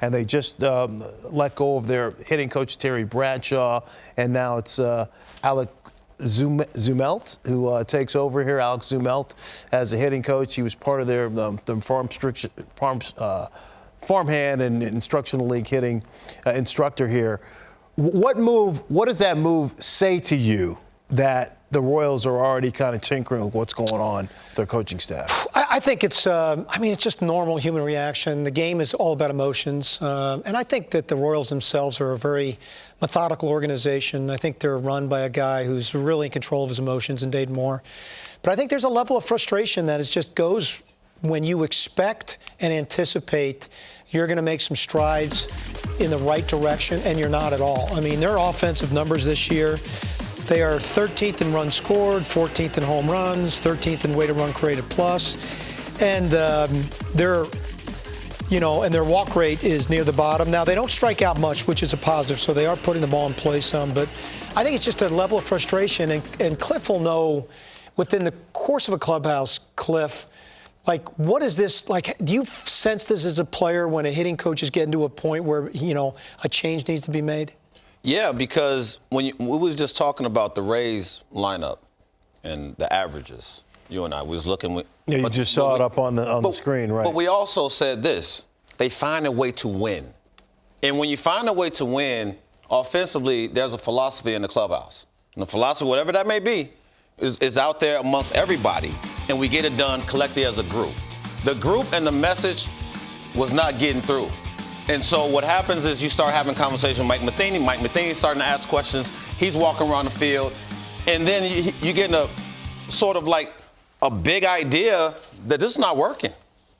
And they just let go of their hitting coach, Terry Bradshaw, and now it's Alex Zumelt who takes over here. Alex Zumelt as a hitting coach. He was part of their farmhand and instructional league hitting instructor here. What does that move say to you that the Royals are already kind of tinkering with what's going on with their coaching staff? I think it's, it's just normal human reaction. The game is all about emotions. And I think that the Royals themselves are a very methodical organization. I think they're run by a guy who's really in control of his emotions in Dayton Moore. But I think there's a level of frustration that just goes when you expect and anticipate you're going to make some strides in the right direction, and you're not at all. I mean, their offensive numbers this year, they are 13th in runs scored, 14th in home runs, 13th in weighted run created plus, and their walk rate is near the bottom. Now, they don't strike out much, which is a positive, so they are putting the ball in play some. But I think it's just a level of frustration, and Cliff will know within the course of a clubhouse, Cliff, like, what is this? Like, do you sense this as a player when a hitting coach is getting to a point where, a change needs to be made? Yeah, because we was just talking about the Rays lineup and the averages. You and I was looking. Yeah, you just saw it up on the screen, right? But we also said this: they find a way to win, and when you find a way to win offensively, there's a philosophy in the clubhouse, and the philosophy, whatever that may be, is out there amongst everybody, and we get it done collectively as a group. The group and the message was not getting through. And so what happens is you start having conversations with Mike Matheny. Mike Matheny's starting to ask questions. He's walking around the field. And then you're getting a sort of like a big idea that this is not working.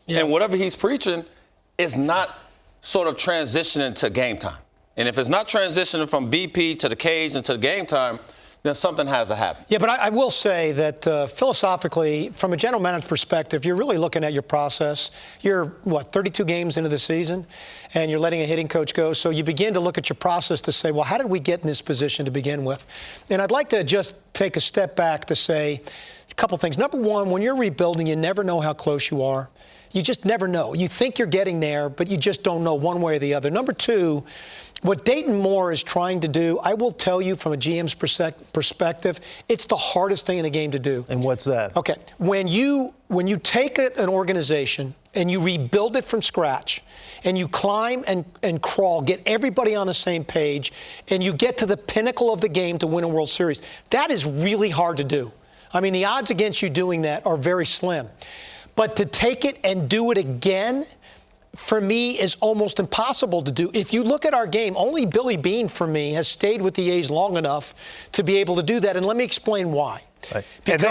Yeah. And whatever he's preaching is not sort of transitioning to game time. And if it's not transitioning from BP to the cage and to the game time, then something has to happen. Yeah, but I will say that philosophically, from a general manager's perspective, you're really looking at your process. You're, 32 games into the season, and you're letting a hitting coach go. So you begin to look at your process to say, well, how did we get in this position to begin with? And I'd like to just take a step back to say a couple things. Number one, when you're rebuilding, you never know how close you are. You just never know. You think you're getting there, but you just don't know one way or the other. Number two, what Dayton Moore is trying to do, I will tell you from a GM's perspective, it's the hardest thing in the game to do. And what's that? Okay. When you take an organization and you rebuild it from scratch and you climb and crawl, get everybody on the same page, and you get to the pinnacle of the game to win a World Series, that is really hard to do. I mean, the odds against you doing that are very slim. But to take it and do it again, for me, is almost impossible to do. If you look at our game, only Billy Beane, for me, has stayed with the A's long enough to be able to do that. And let me explain why. Right. Because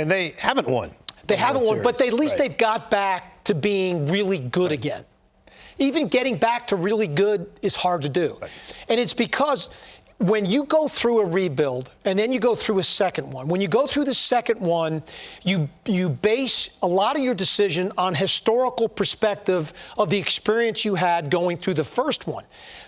they haven't won. They haven't won, but at least they've got back to being really good again. Even getting back to really good is hard to do. Right. And it's because when you go through a rebuild and then you go through a second one, when you go through the second one, you base a lot of your decision on historical perspective of the experience you had going through the first one.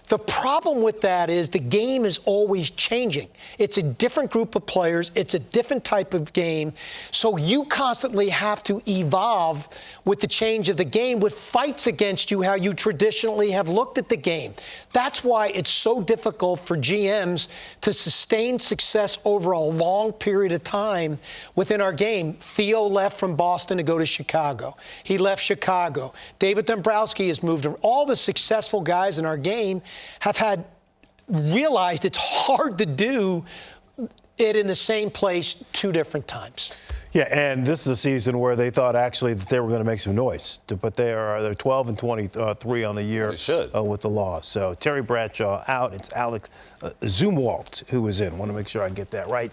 The problem with that is the game is always changing. It's a different group of players. It's a different type of game. So you constantly have to evolve with the change of the game, which fights against you how you traditionally have looked at the game. That's why it's so difficult for GMs to sustain success over a long period of time within our game. Theo left from Boston to go to Chicago. He left Chicago. David Dombrowski has moved. All the successful guys in our game have realized it's hard to do it in the same place two different times. Yeah, and this is a season where they thought actually that they were going to make some noise, but they're 12 and 23 on the year with the loss. So Terry Bradshaw out. It's Alex Zumwalt who is in. Want to make sure I get that right.